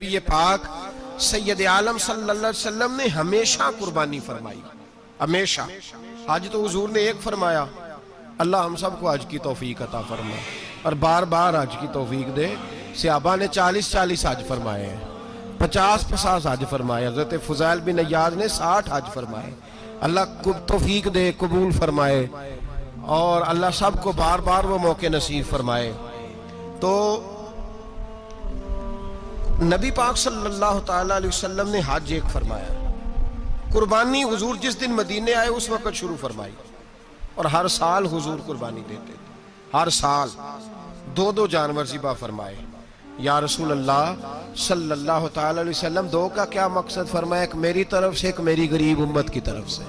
یہ پاک سید عالم صلی اللہ علیہ وسلم نے ہمیشہ قربانی فرمائی، ہمیشہ۔ آج تو حضور نے ایک فرمایا، اللہ ہم سب کو حج کی توفیق عطا فرمائے اور بار بار حج کی توفیق دے۔ صحابہ نے 40 حج فرمائے ہیں، 50 حج فرمائے، حضرت فضیل بن عیاض نے 60 حج فرمائے۔ اللہ کو توفیق دے، قبول فرمائے اور اللہ سب کو بار بار وہ موقع نصیب فرمائے۔ تو نبی پاک صلی اللہ تعالیٰ علیہ وسلم نے حج ایک فرمایا، قربانی حضور جس دن مدینے آئے اس وقت شروع فرمائی اور ہر سال حضور قربانی دیتے تھے، ہر سال 2 جانور ذبح فرمائے۔ یا رسول اللہ صلی اللہ تعالیٰ علیہ وسلم 2 کا کیا مقصد فرمایا؟ ایک میری طرف سے، ایک میری غریب امت کی طرف سے۔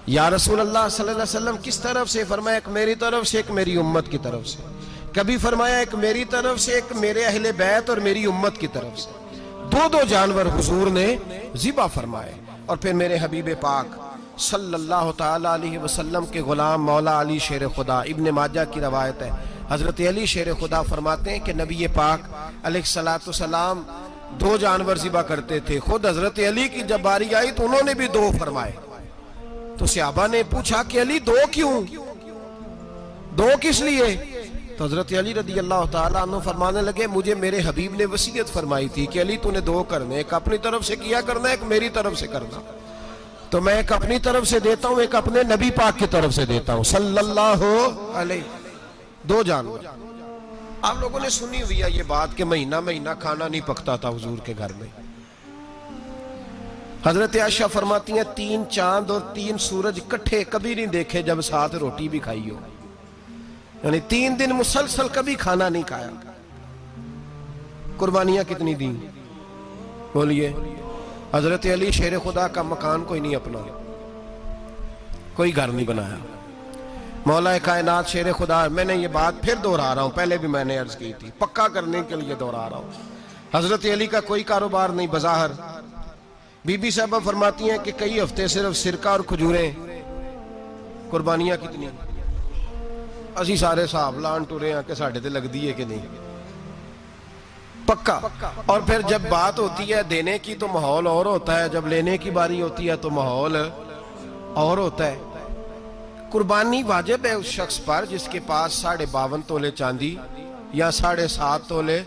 یا رسول اللہ صلی اللہ علیہ وسلم کس طرف سے فرمایا؟ ایک میری طرف سے، ایک میری امت کی طرف سے۔ کبھی فرمایا ایک میری طرف سے، ایک میرے اہل بیت اور میری امت کی طرف سے۔ 2 جانور حضور نے ذبح فرمائے۔ اور پھر میرے حبیب پاک صلی اللہ تعالیٰ علیہ وسلم کے غلام مولا علی شیر خدا، ابن ماجہ کی روایت ہے، حضرت علی شیر خدا فرماتے ہیں کہ نبی پاک علیہ السلام 2 جانور ذبح کرتے تھے۔ خود حضرت علی کی جب باری آئی تو انہوں نے بھی 2 فرمائے۔ تو صحابہ نے پوچھا کہ علی 2 کیوں؟ 2 کس لیے؟ تو حضرت علی رضی اللہ تعالیٰ عنہ فرمانے لگے، مجھے میرے حبیب نے وصیت فرمائی تھی کہ علی تو نے 2 کرنے، ایک اپنی طرف سے کیا کرنا، ایک میری طرف سے کرنا۔ تو میں ایک اپنی طرف سے دیتا ہوں، ایک اپنے نبی پاک کی طرف سے دیتا ہوں صلی اللہ علیہ۔ 2 جانور۔ آپ لوگوں نے سنی ہوئی ہے یہ بات کہ مہینہ کھانا نہیں پکتا تھا حضور کے گھر میں۔ حضرت عائشہ فرماتی ہیں 3 چاند اور 3 سورج کٹھے کبھی نہیں دیکھے جب ساتھ روٹی بھی کھائی ہو، یعنی 3 دن مسلسل کبھی کھانا نہیں کھایا۔ قربانیاں کتنی دیں؟ بولیے۔ حضرت علی شیر خدا کا مکان کوئی نہیں اپنا، کوئی گھر نہیں بنایا۔ مولا کائنات شیر خدا، میں نے یہ بات پھر دہرا رہا ہوں، پہلے بھی میں نے عرض کی تھی، پکا کرنے کے لیے دہرا رہا ہوں۔ حضرت علی کا کوئی کاروبار نہیں بظاہر۔ بی بی صاحبہ فرماتی ہیں کہ کئی ہفتے صرف سرکہ اور کھجوریں۔ قربانیاں کتنی؟ اسی سارے صاحب لان ٹورے ہیں کہ ساڑھے تے لگ دیئے کہ نہیں، پکا۔ اور پھر جب بات ہوتی ہے دینے کی تو ماحول اور ہوتا ہے، جب لینے کی باری ہوتی ہے تو ماحول اور ہوتا ہے۔ قربانی واجب ہے اس شخص پر جس کے پاس 52.5 تولے چاندی یا 7.5 تولے،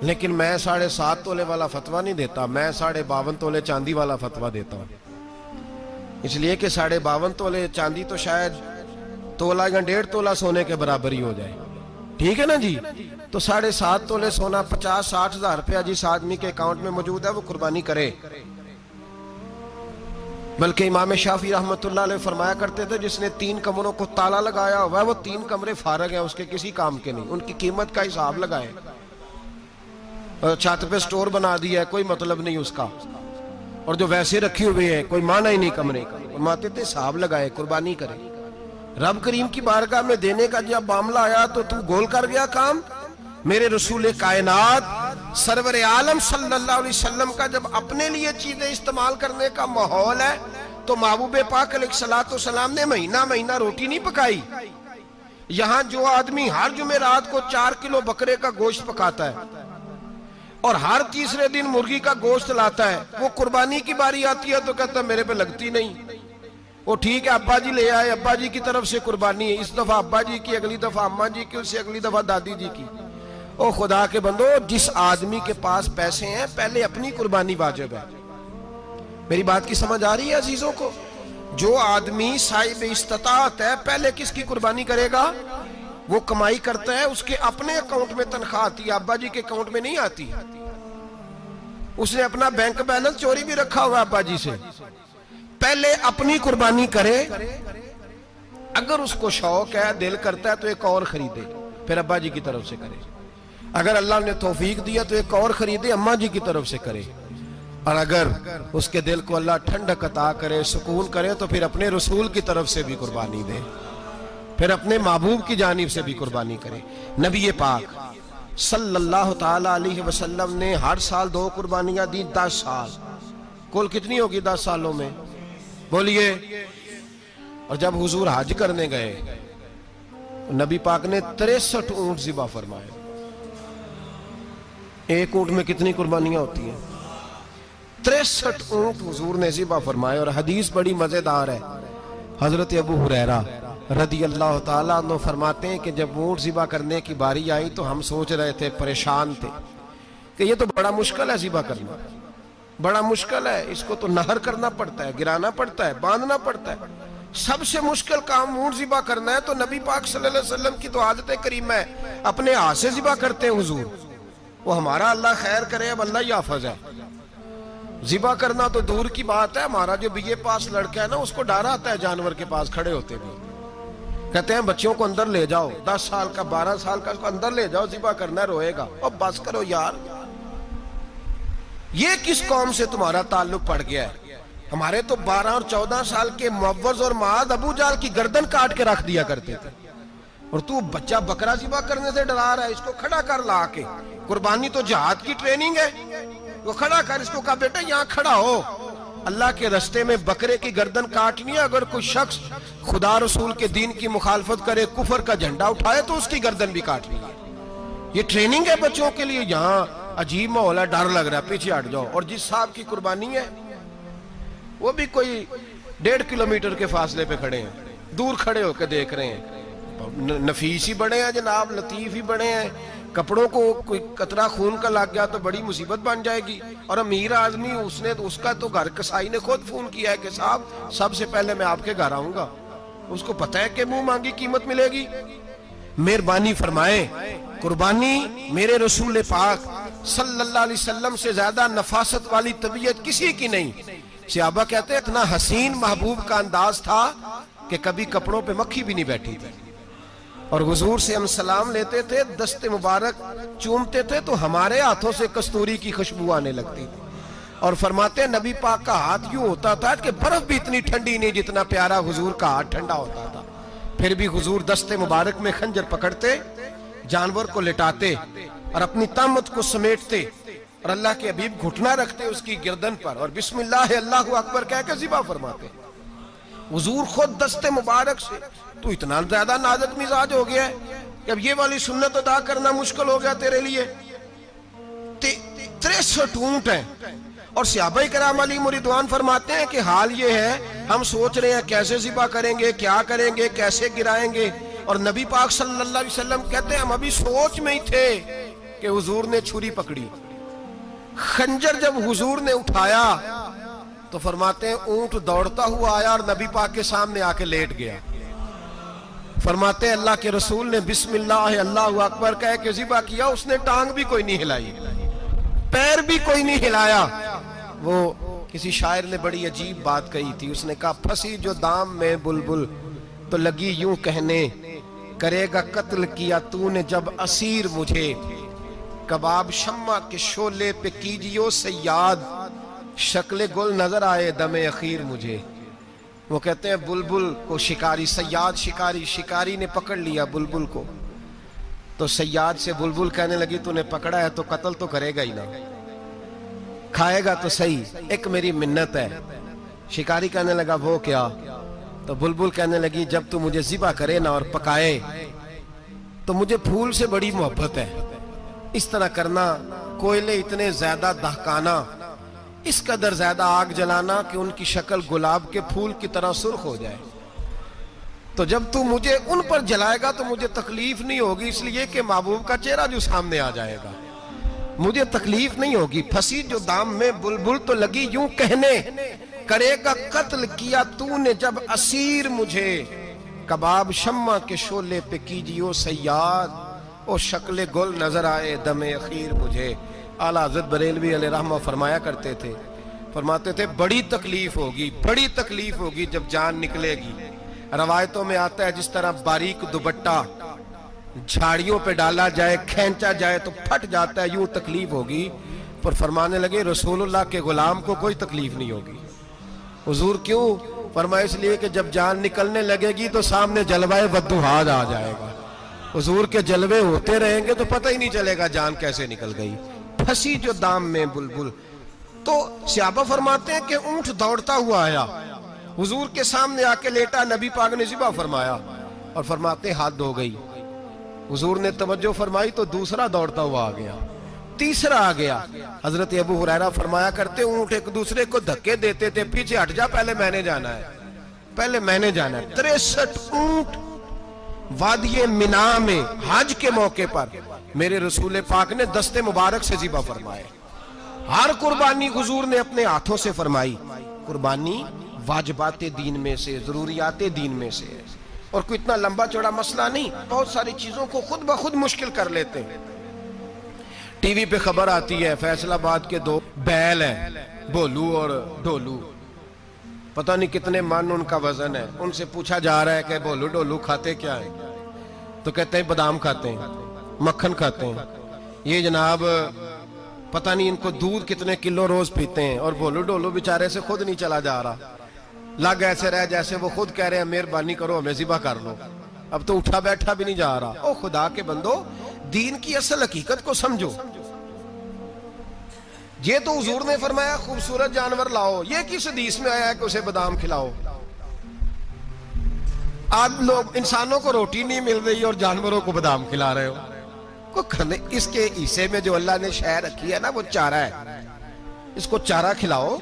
لیکن میں 7.5 تولے والا فتویٰ نہیں دیتا، میں 52.5 تولے چاندی والا فتویٰ دیتا ہوں۔ اس لیے کہ 52.5 تولے چاندی تو شاید تولہ یا 1.5 تولہ سونے کے برابر ہی ہو جائے، ٹھیک ہے نا جی؟ تو 7.5 تولے سونا 50-60 ہزار روپیہ جس آدمی کے اکاؤنٹ میں موجود ہے وہ قربانی کرے۔ بلکہ امام شافعی رحمۃ اللہ علیہ فرمایا کرتے تھے جس نے 3 کمروں کو تالا لگایا ہوا ہے وہ 3 کمرے فارغ ہیں، اس کے کسی کام کے نہیں، ان کی قیمت کا حساب لگائے۔ چھت پہ سٹور بنا دیا ہے، کوئی مطلب نہیں اس کا، اور جو ویسے رکھی ہوئے ہیں کوئی معنی ہی نہیں کمرے کا، فرماتے تھے حساب لگائے، قربانی کرے۔ رب کریم کی بارگاہ میں دینے کا جب معاملہ آیا تو گول کر گیا کام۔ میرے رسول کائنات سرور عالم صلی اللہ علیہ وسلم کا جب اپنے لیے چیزیں استعمال کرنے کا ماحول ہے تو محبوب پاک علیہ السلام نے مہینہ روٹی نہیں پکائی۔ یہاں جو آدمی ہر جمعرات کو 4 کلو بکرے کا گوشت پکاتا ہے اور ہر تیسرے دن مرغی کا گوشت لاتا ہے، وہ قربانی کی باری آتی ہے تو کہتا ہے میرے پہ لگتی نہیں۔ وہ ٹھیک ہے ابا جی لے آئے، ابا جی کی طرف سے قربانی ہے، اس دفعہ ابا جی کی، اگلی دفعہ اماں جی کی، اس سے اگلی دفعہ دادی جی کی۔ او خدا کے بندو، جس آدمی کے پاس پیسے ہیں پہلے اپنی قربانی واجب ہے۔ میری بات کی سمجھ آ رہی ہے عزیزوں کو؟ جو آدمی صاحب استطاعت ہے پہلے کس کی قربانی کرے گا؟ وہ کمائی کرتا ہے، اس کے اپنے اکاؤنٹ میں تنخواہ آتی ہے، ابا جی کے اکاؤنٹ میں نہیں آتی۔ اس نے اپنا بینک بیلنس چوری بھی رکھا ہوا ابا جی سے۔ پہلے اپنی قربانی کرے، اگر اس کو شوق ہے، دل کرتا ہے تو ایک اور خریدے، پھر ابا جی کی طرف سے کرے۔ اگر اللہ نے توفیق دیا تو ایک اور خریدے، اماں جی کی طرف سے کرے۔ اور اگر اس کے دل کو اللہ ٹھنڈک عطا کرے، سکون کرے، تو پھر اپنے رسول کی طرف سے بھی قربانی دے، پھر اپنے محبوب کی جانب سے بھی قربانی کرے۔ نبی پاک صلی اللہ تعالیٰ علیہ وسلم نے ہر سال 2 قربانیاں دی، 10 سال۔ کل کتنی ہوگی 10 سالوں میں؟ بولیے۔ اور جب حضور حج کرنے گئے نبی پاک نے 63 اونٹ ذبح فرمائے۔ ایک اونٹ میں کتنی قربانیاں ہوتی ہیں؟ 63 اونٹ حضور نے ذبح فرمائے. اور حدیث بڑی مزیدار ہے. حضرت ابو ہریرہ رضی اللہ تعالیٰ عنہ فرماتے ہیں کہ جب اونٹ ذبح کرنے کی باری آئی تو ہم سوچ رہے تھے، پریشان تھے کہ یہ تو بڑا مشکل ہے ذبح کرنا، بڑا مشکل ہے، اس کو تو نہر کرنا پڑتا ہے، گرانا پڑتا ہے، باندھنا پڑتا ہے. سب سے مشکل کام اونٹ ذبح کرنا ہے. تو نبی پاک صلی اللہ علیہ وسلم کی تو عادت کریمہ ہے، اپنے ہاتھ سے ذبح کرتے ہیں حضور. وہ ہمارا اللہ خیر کرے، اب اللہ ہی حافظ ہے. ذبح کرنا تو دور کی بات ہے. ہمارا جو بی اے پاس لڑکا ہے نا، اس کو ڈر آتا ہے جانور کے پاس کھڑے ہوتے بھی. کہتے ہیں بچوں کو اندر لے جاؤ، 10 سال کا 12 سال کا، اس کو اندر لے جاؤ، ذبح کرنا ہے، روئے گا. اب بس کرو یار، یہ کس قوم سے تمہارا تعلق پڑ گیا ہے؟ ہمارے تو 12 اور 14 سال کے معوذ اور معاذ ابو جہل کی گردن کاٹ کے رکھ دیا کرتے تھے. اور تو بچہ بکرا ذبح کرنے سے ڈرا رہا ہے. اس کو کھڑا کر لا کے. قربانی تو جہاد کی ٹریننگ ہے. وہ کھڑا کر، اس کو کہا بیٹا یہاں کھڑا ہو، اللہ کے رستے میں بکرے کی گردن کاٹنی ہے. اگر کوئی شخص خدا رسول کے دین کی مخالفت کرے، کفر کا جھنڈا اٹھائے، تو اس کی گردن بھی کاٹنی ہے. یہ ٹریننگ ہے بچوں کے لیے. یہاں عجیب ماحول ہے، ڈر لگ رہا ہے، پیچھے ہٹ جاؤ. اور جس صاحب کی قربانی ہے وہ بھی کوئی 1.5 کلومیٹر کے فاصلے پہ کھڑے ہیں، دور کھڑے ہو کے دیکھ رہے ہیں. نفیس ہی بڑے ہیں جناب، لطیف ہی بڑے ہیں. کپڑوں کو کوئی قطرہ خون کا لگ گیا تو بڑی مصیبت بن جائے گی. اور امیر آدمی، اس کا تو گھر کسائی نے خود فون کیا ہے کہ صاحب سب سے پہلے میں آپ کے گھر آؤں گا. اس کو پتہ ہے کہ منہ مانگی قیمت ملے گی. مہربانی فرمائے، قربانی میرے رسول پاک صلی اللہ علیہ وسلم سے زیادہ نفاست والی طبیعت کسی کی نہیں. صحابہ کہتے ہیں اتنا حسین محبوب کا انداز تھا کہ کبھی کپڑوں پہ مکھی بھی نہیں بیٹھی تھی. اور حضور سے ہم سلام لیتے تھے، دست مبارک چومتے تھے تو ہمارے ہاتھوں سے کستوری کی خوشبو آنے لگتی تھی. اور فرماتے ہیں نبی پاک کا ہاتھ یوں ہوتا تھا کہ برف بھی اتنی ٹھنڈی نہیں جتنا پیارا حضور کا ہاتھ ٹھنڈا ہوتا تھا. پھر بھی حضور دست مبارک میں خنجر پکڑتے، جانور کو لٹاتے اور اپنی طامت کو سمیٹتے، اور اللہ کے حبیب گھٹنا رکھتے اس کی گردن پر، اور بسم اللہ اللہ اکبر کہہ کے ذبح فرماتے. حضور خود دست مبارک سے. تو اتنا زیادہ نازک مزاج ہو گیا ہے کہ اب یہ والی سنت ادا کرنا مشکل ہو گیا تیرے لیے. 63 اونٹ ہیں. اور صحابہ کرام علیہم رضوان فرماتے ہیں کہ حال یہ ہے، ہم سوچ رہے ہیں کیسے ذبح کریں گے، کیا کریں گے، کیسے گرائیں گے. اور نبی پاک صلی اللہ علیہ وسلم کہتے ہیں ہم ابھی سوچ میں ہی تھے کہ حضور نے چھری پکڑی. خنجر جب حضور نے اٹھایا تو فرماتے ہیں اونٹ دوڑتا ہوا آیا اور نبی پاک کے سامنے آ کے لیٹ گیا. فرماتے ہیں اللہ کے رسول نے بسم اللہ اللہ اکبر کہہ کے ذبح کیا. اس نے ٹانگ بھی کوئی نہیں ہلائی، پیر بھی کوئی نہیں ہلایا. وہ کسی شاعر نے بڑی عجیب بات کہی تھی. اس نے کہا پھنسی جو دام میں بلبل تو لگی یوں کہنے، کرے گا قتل کیا تو نے جب اسیر مجھے، کباب شمع کے شولے پہ کیجیو سیاد، شکل گل نظر آئے دم اخیر مجھے. وہ کہتے ہیں بلبل کو شکاری، سیاد شکاری نے پکڑ لیا بلبل کو. تو سیاد سے بلبل کہنے لگی تو نے پکڑا ہے تو قتل تو کرے گا ہی نا، کھائے گا تو صحیح، ایک میری منت ہے. شکاری کہنے لگا وہ کیا؟ تو بلبل کہنے لگی جب تو مجھے ذبح کرے نا اور پکائے تو مجھے پھول سے بڑی محبت ہے. اس طرح کرنا، کوئلے اتنے زیادہ دہکانا، اس قدر زیادہ آگ جلانا کہ ان کی شکل گلاب کے پھول کی طرح سرخ ہو جائے. تو جب تو مجھے ان پر جلائے گا تو مجھے تکلیف نہیں ہوگی، اس لیے کہ محبوب کا چہرہ جو سامنے آ جائے گا مجھے تکلیف نہیں ہوگی. پھنسی جو دام میں بلبل تو لگی یوں کہنے، کرے گا قتل کیا تو نے جب اسیر مجھے، کباب شمع کے شولے پہ کیجیو سیاد، او شکل گل نظر آئے دم اخیر مجھے. اعلیٰ حضرت بریلوی علیہ رحمہ فرمایا کرتے تھے، فرماتے تھے بڑی تکلیف ہوگی جب جان نکلے گی. روایتوں میں آتا ہے جس طرح باریک دوپٹہ جھاڑیوں پہ ڈالا جائے، کھینچا جائے تو پھٹ جاتا ہے، یوں تکلیف ہوگی. پر فرمانے لگے رسول اللہ کے غلام کو کوئی تکلیف نہیں ہوگی. حضور کیوں؟ فرمایا اس لیے کہ جب جان نکلنے لگے گی تو سامنے جلوہ ودوحاد آ جائے گا. حضور کے جلوے ہوتے رہیں گے تو پتہ ہی نہیں چلے گا جان کیسے نکل گئی. پھنسی جو دام میں بلبل. تو صحابہ فرماتے ہیں کہ اونٹ دوڑتا ہوا آیا، حضور کے سامنے آ کے لیٹا، نبی پاک نے ذبح فرمایا اور فرماتے حد ہو گئی. حضور نے توجہ فرمائی تو دوسرا دوڑتا ہوا آ گیا، تیسرا آ گیا. حضرت ابو ہریرہ فرمایا کرتے اونٹ ایک دوسرے کو دھکے دیتے تھے, پیچھے ہٹ جا, پہلے میں نے جانا ہے, پہلے میں نے جانا ہے. 63 اونٹ وادی منا میں حج کے موقع پر میرے رسول پاک نے دست مبارک سے ذبح فرمائے. ہر قربانی حضور نے اپنے ہاتھوں سے فرمائی. قربانی واجبات دین میں سے, ضروریات دین میں سے, اور کوئی اتنا لمبا چوڑا مسئلہ نہیں. بہت ساری چیزوں کو خود بخود مشکل کر لیتے ہیں. ٹی وی پہ خبر آتی ہے فیصل آباد کے 2 بیل ہیں, بولو اور ڈولو, پتہ نہیں کتنے من ان کا وزن ہے. ان سے پوچھا جا رہا ہے کہ بولو ڈولو کھاتے کیا ہیں؟ تو کہتے ہیں بادام کھاتے ہیں, مکھن کھاتے ہیں. یہ جناب پتہ نہیں ان کو دودھ کتنے کلو روز پیتے ہیں, اور بولو ڈولو بیچارے سے خود نہیں چلا جا رہا. لگ ایسے رہ جیسے وہ خود کہہ رہے ہیں مہربانی کرو ہمیں ذبح کر لو, اب تو اٹھا بیٹھا بھی نہیں جا رہا. او خدا کے بندو, دین کی اصل حقیقت کو سمجھو. یہ تو حضور نے فرمایا خوبصورت جانور لاؤ, یہ کس حدیث میں آیا ہے کہ اسے بادام کھلاؤ؟ آج لوگ انسانوں کو روٹی نہیں مل رہی اور جانوروں کو بادام کھلا رہے ہو. اس کے حصے میں جو اللہ نے شے رکھی ہے نا وہ چارہ ہے. اس کو چارہ کھلاؤ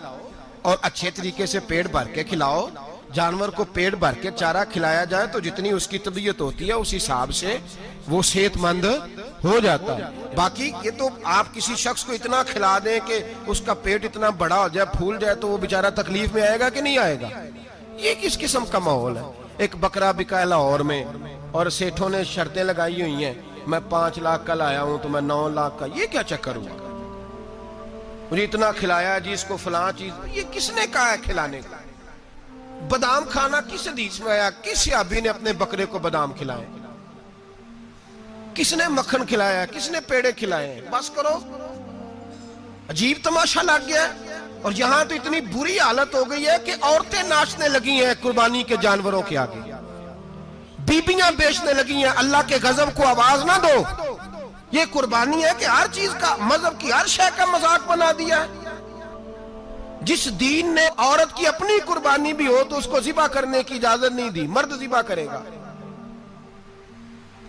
اور اچھے طریقے سے پیٹ بھر کے کھلاؤ. جانور کو پیٹ بھر کے چارہ کھلایا جائے تو جتنی اس کی طبیعت ہوتی ہے اس حساب سے وہ صحت مند ہو جاتا ہے. باقی یہ تو آپ کسی شخص کو اتنا کھلا دیں کہ اس کا پیٹ اتنا بڑا ہو جائے, پھول جائے, تو وہ بیچارہ تکلیف میں آئے گا کہ نہیں آئے گا؟ یہ کس قسم کا ماحول ہے؟ ایک بکرا بکا لاہور میں اور سیٹھوں نے شرطیں لگائی ہوئی ہیں, میں 5 لاکھ کا لایا ہوں تو میں 9 لاکھ کا. یہ کیا چکر ہوا؟ مجھے اتنا کھلایا جی اس کو فلاں چیز. یہ کس نے کہا ہے کھلانے کا؟ بادام کھانا کس حدیث میں آیا؟ کس صحابی نے اپنے بکرے کو بادام کھلائے؟ کس نے مکھن کھلایا؟ کس نے پیڑے کھلائے؟ بس کرو, عجیب تماشا لگ گیا ہے. اور یہاں تو اتنی بری حالت ہو گئی ہے کہ عورتیں ناچنے لگی ہیں قربانی کے جانوروں کے آگے, بیبیاں بیچنے لگی ہیں. اللہ کے غضب کو آواز نہ دو. یہ قربانی ہے کہ ہر چیز کا, مذہب کی ہر شے کا مذاق بنا دیا ہے. جس دین نے عورت کی اپنی قربانی بھی ہو تو اس کو ذبح کرنے کی اجازت نہیں دی, مرد ذبح کرے گا.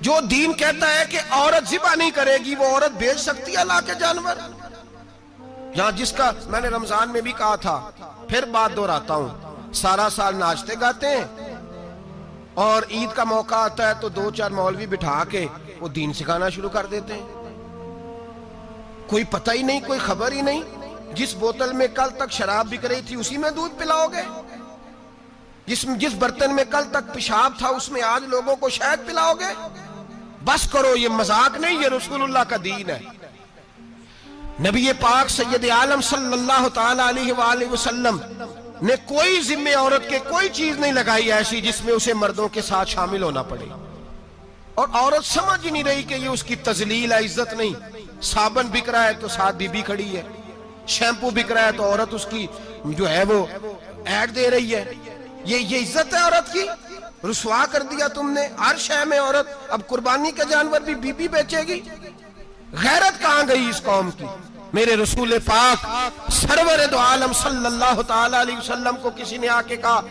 جو دین کہتا ہے کہ عورت ذبح نہیں کرے گی, وہ عورت بیچ سکتی ہے اللہ کے جانور. یہاں جس کا میں نے رمضان میں بھی کہا تھا, پھر بات دہراتا ہوں, سارا سال ناچتے گاتے ہیں اور عید کا موقع آتا ہے تو 2-4 مولوی بٹھا کے وہ دین سکھانا شروع کر دیتے ہیں. کوئی پتہ ہی نہیں, کوئی خبر ہی نہیں. جس بوتل میں کل تک شراب بک رہی تھی اسی میں دودھ پلاؤ گے؟ جس برتن میں کل تک پیشاب تھا اس میں آج لوگوں کو شہد پلاؤ گے؟ بس کرو, یہ مذاق نہیں, یہ رسول اللہ کا دین ہے. نبی پاک سید عالم صلی اللہ تعالی علیہ وآلہ وسلم نے کوئی ذمہ عورت کے کوئی چیز نہیں لگائی ایسی جس میں اسے مردوں کے ساتھ شامل ہونا پڑے. اور عورت سمجھ ہی نہیں رہی کہ یہ اس کی تذلیل ہے, عزت نہیں. صابن بک رہا ہے تو ساتھ بی بی کھڑی ہے, شیمپو بک رہا ہے تو عورت اس کی جو ہے وہ ایڈ دے رہی ہے. یہ عزت ہے عورت کی؟ رسوا کر دیا تم نے ہر شے میں عورت. اب قربانی کا جانور بھی بی بی بیچے گی؟ غیرت کہاں گئی اس قوم کی؟ میرے رسول پاک سرور دو عالم صلی اللہ تعالی علیہ وسلم کو کسی نے آ کے کہا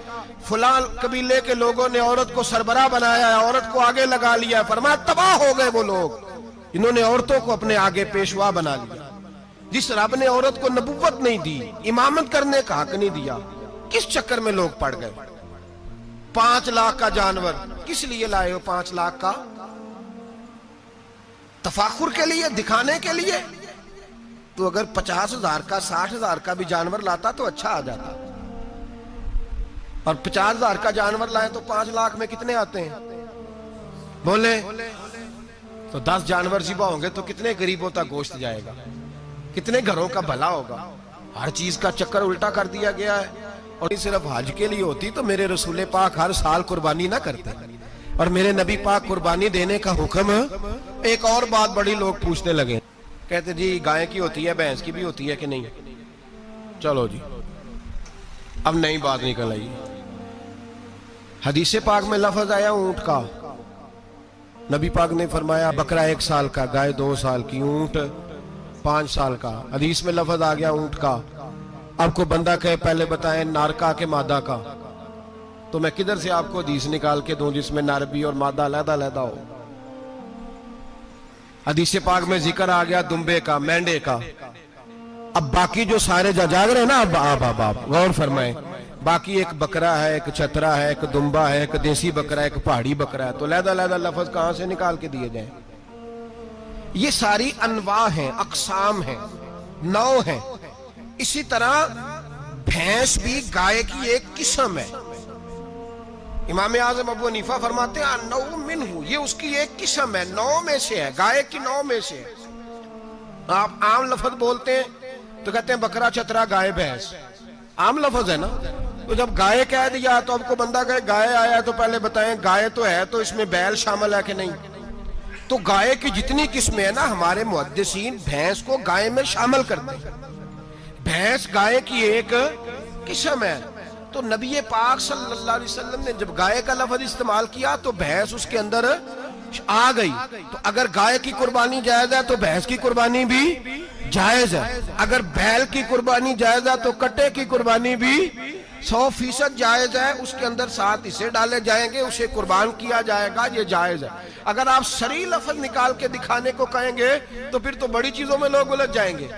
فلاں قبیلے کے لوگوں نے عورت کو سربراہ بنایا ہے, عورت کو آگے لگا لیا ہے. فرمایا تباہ ہو گئے وہ لوگ, انہوں نے عورتوں کو اپنے آگے پیشوا بنا لیا. جس رب نے عورت کو نبوت نہیں دی, امامت کرنے کا حق نہیں دیا, کس چکر میں لوگ پڑ گئے؟ 5 لاکھ کا جانور کس لیے لائے ہو؟ 5 لاکھ کا تفاخر کے لیے, دکھانے کے لیے؟ تو اگر 50,000 کا 60,000 کا بھی جانور لاتا تو اچھا آ جاتا. اور 50,000 کا جانور لائے تو 5 لاکھ میں کتنے آتے ہیں بولے؟ تو 10 جانور ذبح ہوں گے تو کتنے غریبوں تک گوشت جائے گا, کتنے گھروں کا بھلا ہوگا. ہر چیز کا چکر الٹا کر دیا گیا ہے. اور صرف حج کے لیے ہوتی تو میرے رسول پاک ہر سال قربانی نہ کرتے, اور میرے نبی پاک قربانی دینے کا حکم. ایک اور بات بڑی لوگ پوچھنے لگے, کہتے جی گائے کی ہوتی ہے, بھینس کی بھی ہوتی ہے کہ نہیں؟ چلو جی اب نئی بات نکل آئی. حدیث پاک میں لفظ آیا اونٹ کا, نبی پاک نے فرمایا بکرا 1 سال کا, گائے 2 سال کی, اونٹ 5 سال کا. حدیث میں لفظ آ گیا اونٹ کا. آپ کو بندہ کہے پہلے بتائیں نر کا کہ مادہ کا, تو میں کدھر سے آپ کو حدیث نکال کے دوں جس میں نر بھی اور مادہ علیحدہ علیحدہ ہو؟ حدیث پاک میں ذکر آ گیا دمبے کا، مینڈے کا. اب باقی جو سارے جاگ رہے ہیں نا، اب غور فرمائیں، باقی ایک بکرا ہے، ایک چترا ہے، ایک دمبا ہے، ایک دیسی بکرا ہے، ایک پہاڑی بکرا ہے، تو علیحدہ علیحدہ لفظ کہاں سے نکال کے دیے جائیں؟ یہ ساری انواع ہیں، اقسام ہیں، نوع ہیں. اسی طرح بھینس بھی گائے کی ایک قسم ہے. امام اعظم ابو حنیفہ فرماتے ہیں نوع منہ، یہ اس کی ایک قسم ہے، نوع میں سے ہے، گائے کی نوع میں سے. آپ عام لفظ بولتے ہیں تو کہتے ہیں بکرا چترا گائے بھینس، عام لفظ ہے نا. تو جب گائے کہہ دیا تو اب کو بندہ کہے گائے آیا تو پہلے بتائیں گائے تو ہے تو اس میں بیل شامل ہے کہ نہیں؟ تو گائے کی جتنی قسمیں ہیں نا، ہمارے محدثین بھینس کو گائے میں شامل کرتے ہیں. بھینس گائے کی ایک قسم ہے. تو نبی پاک صلی اللہ علیہ وسلم نے جب گائے کا لفظ استعمال کیا تو بھینس اس کے اندر آ گئی. تو اگر گائے کی قربانی جائز ہے تو بھینس کی قربانی بھی جائز ہے. اگر بیل کی قربانی جائز ہے تو کٹے کی قربانی بھی 100% جائز ہے. اس کے اندر 7 حصے ڈالے جائیں گے، اسے قربان کیا جائے گا، یہ جائز ہے. اگر آپ صریح لفظ نکال کے دکھانے کو کہیں گے تو پھر تو بڑی چیزوں میں لوگ الجھ جائیں گے.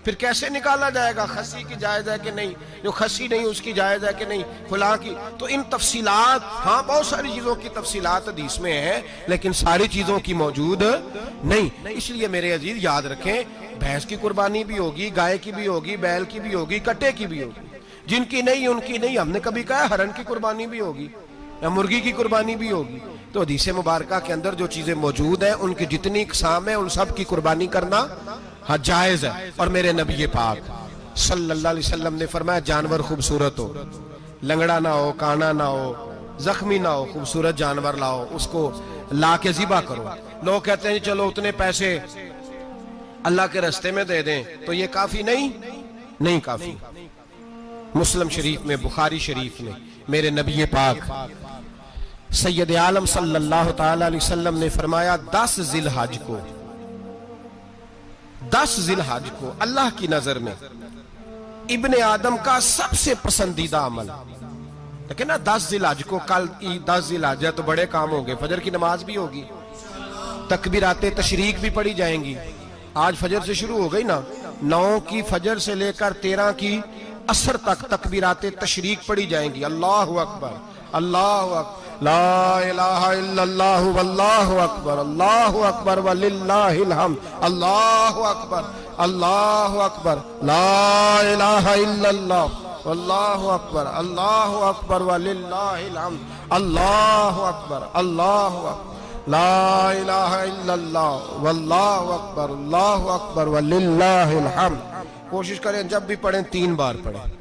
پھر کیسے نکالا جائے گا خسی کی جائز ہے کہ نہیں، جو خسی نہیں اس کی جائز ہے کہ نہیں، فلاں کی. تو ان تفصیلات، ہاں بہت ساری چیزوں کی تفصیلات حدیث میں ہیں لیکن ساری چیزوں کی موجود نہیں. اس لیے میرے عزیز یاد رکھیں، بھینس کی قربانی بھی ہوگی، گائے کی بھی ہوگی، بیل کی بھی ہوگی، کٹے کی بھی ہوگی. جن کی نہیں ان کی نہیں. ہم نے کبھی کہا ہرن کی قربانی بھی ہوگی یا مرغی کی قربانی بھی ہوگی. تو حدیث مبارکہ کے اندر جو چیزیں موجود ہیں ان کی جتنی اقسام ہیں ان سب کی قربانی کرنا ہاں جائز ہے. اور میرے نبی پاک صلی اللہ علیہ وسلم نے فرمایا جانور خوبصورت ہو، لنگڑا نہ ہو، کانا نہ ہو، زخمی نہ ہو، خوبصورت جانور لاؤ، اس کو لا کے ذبح کرو. لوگ کہتے ہیں چلو اتنے پیسے اللہ کے راستے میں دے دیں، تو یہ کافی نہیں کافی. مسلم شریف میں، بخاری شریف میں میرے نبی پاک سید عالم صلی اللہ تعالی علیہ وسلم نے فرمایا 10 ذی الحج کو اللہ کی نظر میں ابن آدم کا سب سے پسندیدہ عمل. لیکن نا 10 ذی الحج کو، کل 10 ذی الحج ہے تو بڑے کام ہوں گے. فجر کی نماز بھی ہوگی، تکبیرات تشریق بھی پڑھی جائیں گی. آج فجر سے شروع ہو گئی نا، 9 کی فجر سے لے کر 13 کی عصر تک تکبیرات تشریق پڑھی جائیں گی. اللہ اکبر، اللہ اکبر، لا الہ الا اللہ واللہ اکبر، اللہ اکبر وللہ الحمد، اللہ اکبر، اللہ اکبر، لا الہ الا اللہ واللہ اکبر، اللہ اکبر وللہ الحمد، اللہ اکبر، اللہ اکبر، لا الہ الا اللہ واللہ اکبر، اللہ اکبر وللہ الحمد. کوشش کریں جب بھی پڑھیں 3 بار پڑھیں.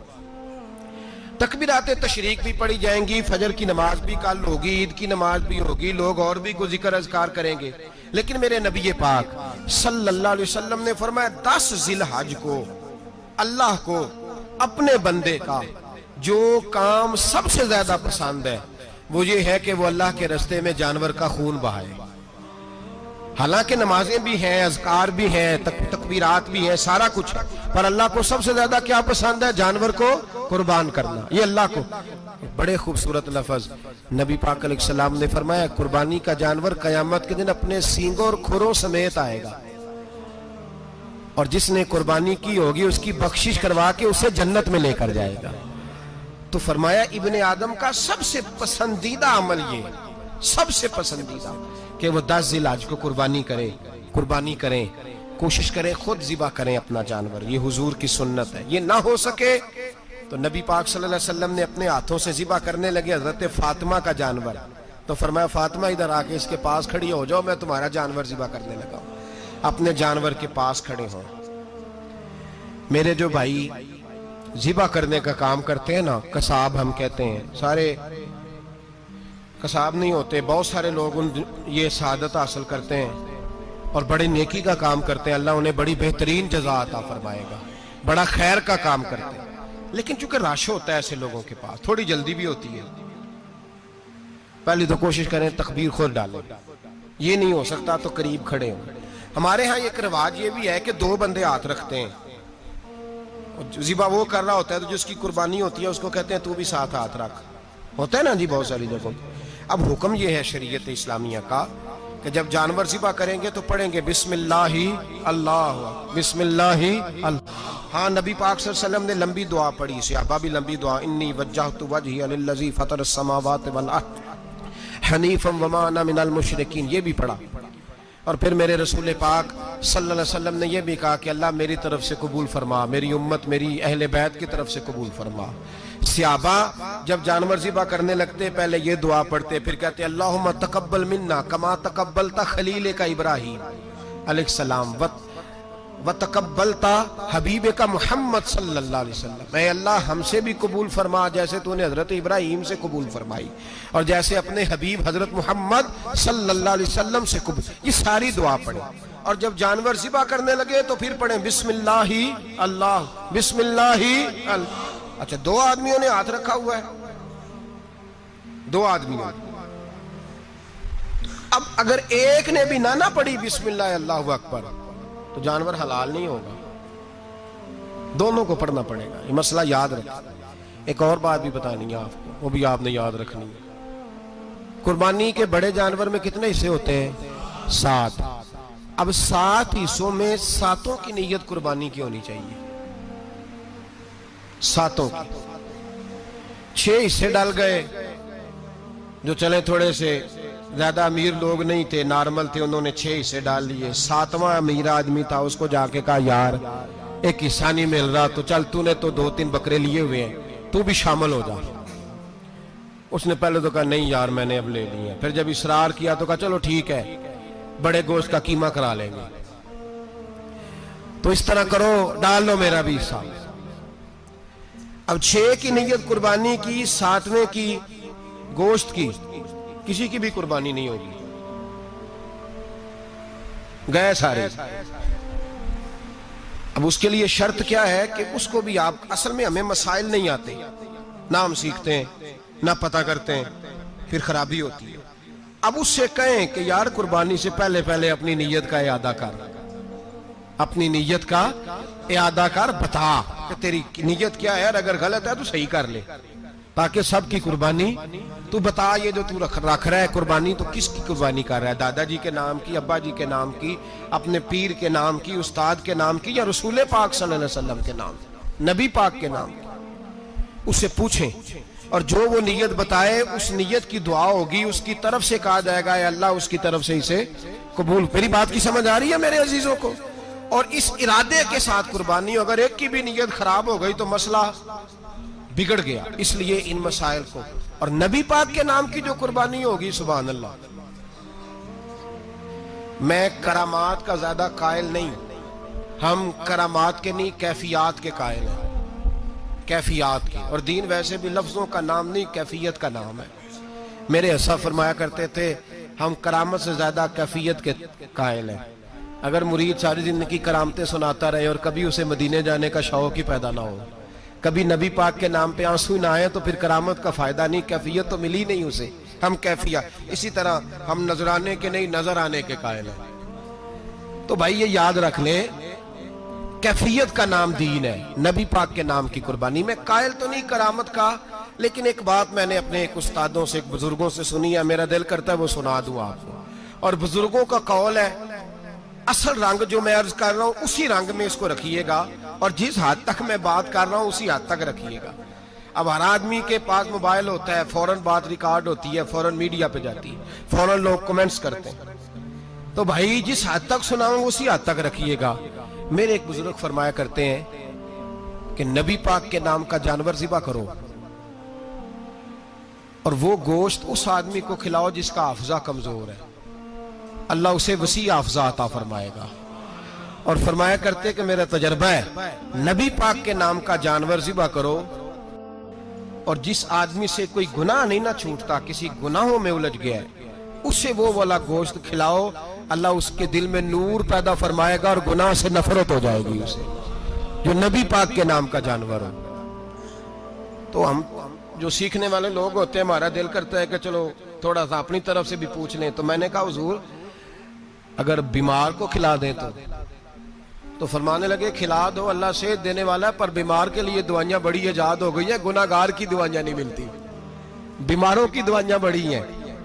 تکبیرات تشریق بھی پڑھی جائیں گی، فجر کی نماز بھی کل ہوگی، عید کی نماز بھی ہوگی، لوگ اور بھی کوئی ذکر اذکار کریں گے. لیکن میرے نبی پاک صلی اللہ علیہ وسلم نے فرمایا 10 ذی الحج کو اللہ کو اپنے بندے کا جو کام سب سے زیادہ پسند ہے وہ یہ ہے کہ وہ اللہ کے راستے میں جانور کا خون بہائے. حالانکہ نمازیں بھی ہیں، اذکار بھی ہیں، تکبیرات بھی ہیں، سارا کچھ ہے، پر اللہ کو سب سے زیادہ کیا پسند ہے؟ جانور کو قربان کرنا. یہ اللہ کو بڑے خوبصورت لفظ نبی پاک علیہ السلام نے فرمایا قربانی کا جانور قیامت کے دن اپنے سینگوں اور کھروں سمیت آئے گا، اور جس نے قربانی کی ہوگی اس کی بخشش کروا کے اسے جنت میں لے کر جائے گا. تو فرمایا ابن آدم کا سب سے پسندیدہ عمل یہ، سب سے پسندیدہ، کہ وہ 10 ذی الحج کو قربانی کریں، کوشش کریں خود ذبح کریں اپنا جانور. یہ حضور کی سنت ہے. یہ نہ ہو سکے تو نبی پاک صلی اللہ علیہ وسلم نے اپنے ہاتھوں سے ذبح کرنے لگے حضرت فاطمہ کا جانور. تو فرمایا فاطمہ ادھر آ کے اس کے پاس کھڑی ہو جاؤ، میں تمہارا جانور ذبح کرنے لگا ہوں. اپنے جانور کے پاس کھڑے ہوں. میرے جو بھائی ذبح کرنے کا کام کرتے ہیں نا، قصاب ہم کہتے ہیں، سارے قصاب نہیں ہوتے، بہت سارے لوگ یہ سعادت حاصل کرتے ہیں اور بڑے نیکی کا کام کرتے ہیں. اللہ انہیں بڑی بہترین جزا عطا فرمائے گا، بڑا خیر کا کام کرتے ہیں. لیکن چونکہ رش ہوتا ہے ایسے لوگوں کے پاس، تھوڑی جلدی بھی ہوتی ہے. پہلی تو کوشش کریں تکبیر خود ڈالیں، یہ نہیں ہو سکتا تو قریب کھڑے ہوں. ہمارے ہاں ایک رواج یہ بھی ہے کہ 2 بندے ہاتھ رکھتے ہیں. ذبح وہ کر رہا ہوتا ہے تو جس کی قربانی ہوتی ہے اس کو کہتے ہیں تو بھی ساتھ ہاتھ رکھ. ہوتا ہے نا جی بہت ساری جگہوں. اب حکم یہ ہے شریعت اسلامیہ کا کہ جب جانور ذبح کریں گے تو پڑھیں گے بسم اللہ اللہ بسم اللہ اللہ۔ ہاں نبی پاک صلی اللہ علیہ وسلم نے لمبی دعا پڑھی، صحابہ بھی لمبی دعا، انی وجہت وجہی للذی فطر السماوات والارض حنیفا وما انا من المشرکین، یہ بھی پڑھا۔ اور پھر میرے رسول پاک صلی اللہ علیہ وسلم نے یہ بھی کہا کہ اللہ میری طرف سے قبول فرما، میری امت میری اہل بیت کی طرف سے قبول فرما۔ صحابہ جب جانور ذبح کرنے لگتے پہلے یہ دعا پڑھتے، پھر کہتے اللہم تقبل منا کما تقبلتا خلیل کا ابراہیم علیہ السلام وتقبلتا حبیب کا محمد صلی اللہ علیہ وسلم، اے اللہ ہم سے بھی قبول فرما جیسے تو نے حضرت ابراہیم سے قبول فرمائی اور جیسے اپنے حبیب حضرت محمد صلی اللہ علیہ وسلم سے قبول۔ یہ ساری دعا پڑھیں، اور جب جانور ذبح کرنے لگے تو پھر پڑھیں بسم اللہ اللہ بسم اللہ اللہ۔ اچھا دو آدمیوں نے ہاتھ رکھا ہوا ہے، دو آدمیوں، اب اگر ایک نے بھی نہ پڑھی بسم اللہ اللہ اکبر تو جانور حلال نہیں ہوگا، دونوں کو پڑھنا پڑے گا۔ یہ مسئلہ یاد رکھیں۔ ایک اور بات بھی بتانی ہے آپ کو، وہ بھی آپ نے یاد رکھنی ہے۔ قربانی کے بڑے جانور میں کتنے حصے ہوتے ہیں؟ 7۔ اب 7 حصوں میں 7 کی نیت قربانی کی ہونی چاہیے، 7 کی۔ 6 حصے ڈال گئے، جو چلے تھوڑے سے زیادہ امیر لوگ نہیں تھے، نارمل تھے، انہوں نے 6 حصے ڈال لیے۔ 7واں امیر آدمی تھا، اس کو جا کے کہا یار ایک حصہ نہیں مل رہا تو چل تو نے تو 2-3 بکرے لیے ہوئے ہیں تو بھی شامل ہو جا۔ اس نے پہلے تو کہا نہیں یار میں نے اب لے لی ہے، پھر جب اصرار کیا تو کہا چلو ٹھیک ہے بڑے گوشت کا قیمہ کرا لیں گے۔ تو اس طرح کرو ڈال لو میرا بھی حصہ۔ اب 6 کی نیت قربانی کی، 7ویں کی گوشت کی، کسی کی بھی قربانی نہیں ہوگی، گئے سارے۔ اب اس کے لیے شرط کیا ہے کہ اس کو بھی آپ، اصل میں ہمیں مسائل نہیں آتے، نہ ہم سیکھتے ہیں نہ پتہ کرتے ہیں، پھر خرابی ہوتی ہے۔ اب اس سے کہیں کہ یار قربانی سے پہلے اپنی نیت کا اعادہ کر، اپنی نیت کا اعادہ کر، بتا کہ تیری نیت کیا ہے، اور اگر غلط ہے تو صحیح کر لے، تاکہ سب کی قربانی تو بتا۔ یہ جو تو رکھ رہا ہے قربانی تو کس کی قربانی کر رہا ہے؟ دادا جی کے نام کی، ابا جی کے نام کی، اپنے پیر کے نام کی، استاد کے نام کی، یا رسول پاک صلی اللہ علیہ وسلم کے نام کی، نبی پاک کے نام کی؟ اس سے پوچھیں، اور جو وہ نیت بتائے اس نیت کی دعا ہوگی، اس کی طرف سے کہا جائے گا اے اللہ اس کی طرف سے اسے قبول۔ میری بات کی سمجھ آ رہی ہے میرے عزیزوں کو؟ اور اس ارادے کے ساتھ قربانی، اگر ایک کی بھی نیت خراب ہو گئی تو مسئلہ بگڑ گیا۔ اس لیے ان مسائل کو، اور نبی پاک کے نام کی جو قربانی ہوگی، سبحان اللہ، میں کرامات کا زیادہ قائل نہیں، ہم کرامات کے نہیں کیفیات کے قائل ہیں، کیفیات کی۔ اور دین ویسے بھی لفظوں کا نام نہیں کیفیت کا نام ہے۔ میرے حصہ فرمایا کرتے تھے ہم کرامت سے زیادہ کیفیت کے قائل ہیں۔ اگر مرید ساری زندگی کرامتیں سناتا رہے اور کبھی اسے مدینے جانے کا شوق ہی پیدا نہ ہو، کبھی نبی پاک کے نام پہ آنسو نہ آئے، تو پھر کرامت کا فائدہ نہیں، کیفیت تو ملی نہیں اسے۔ ہم کیفیت، اسی طرح ہم نظرانے کے نہیں نظر آنے کے قائل ہیں۔ تو بھائی یہ یاد رکھ لیں، کیفیت کا نام دین ہے، نبی پاک کے نام کی قربانی۔ میں قائل تو نہیں کرامت کا، لیکن ایک بات میں نے اپنے ایک استادوں سے، ایک بزرگوں سے سنی ہے، میرا دل کرتا ہے وہ سنا دوں آپ کو۔ اور بزرگوں کا قول ہے اصل رنگ جو میں عرض کر رہا ہوں اسی رنگ میں اس کو رکھیے گا، اور جس حد تک میں بات کر رہا ہوں اسی حد تک رکھیے گا۔ اب ہر آدمی کے پاس موبائل ہوتا ہے، فوراً بات ریکارڈ ہوتی ہے، فوراً میڈیا پہ جاتی ہے، فوراً لوگ کمنٹس کرتے ہیں۔ تو بھائی جس حد تک سناؤں اسی حد تک رکھیے گا۔ میرے ایک بزرگ فرمایا کرتے ہیں کہ نبی پاک کے نام کا جانور ذبح کرو، اور وہ گوشت اس آدمی کو کھلاؤ جس کا حافظہ کمزور ہے، اللہ اسے وسیع حافظہ عطا فرمائے گا۔ اور فرمایا کرتے کہ میرا تجربہ ہے، نبی پاک کے نام کا جانور ذبح کرو، اور جس آدمی سے کوئی گناہ نہیں نہ چھوٹتا، کسی گناہوں میں الجھ گیا ہے، اسے وہ والا گوشت کھلاؤ، اللہ اس کے دل میں نور پیدا فرمائے گا اور گناہ سے نفرت ہو جائے گی اسے، جو نبی پاک کے نام کا جانور ہو۔ تو ہم جو سیکھنے والے لوگ ہوتے ہیں، ہمارا دل کرتا ہے کہ چلو تھوڑا سا اپنی طرف سے بھی پوچھ لیں۔ تو میں نے کہا حضور اگر بیمار کو کھلا دیں تو فرمانے لگے کھلا دو، اللہ صحت دینے والا ہے، پر بیمار کے لیے دوائیاں بڑی ایجاد ہو گئی ہیں، گناہگار کی دوائیاں نہیں ملتی، بیماروں کی دوائیاں بڑی ہیں۔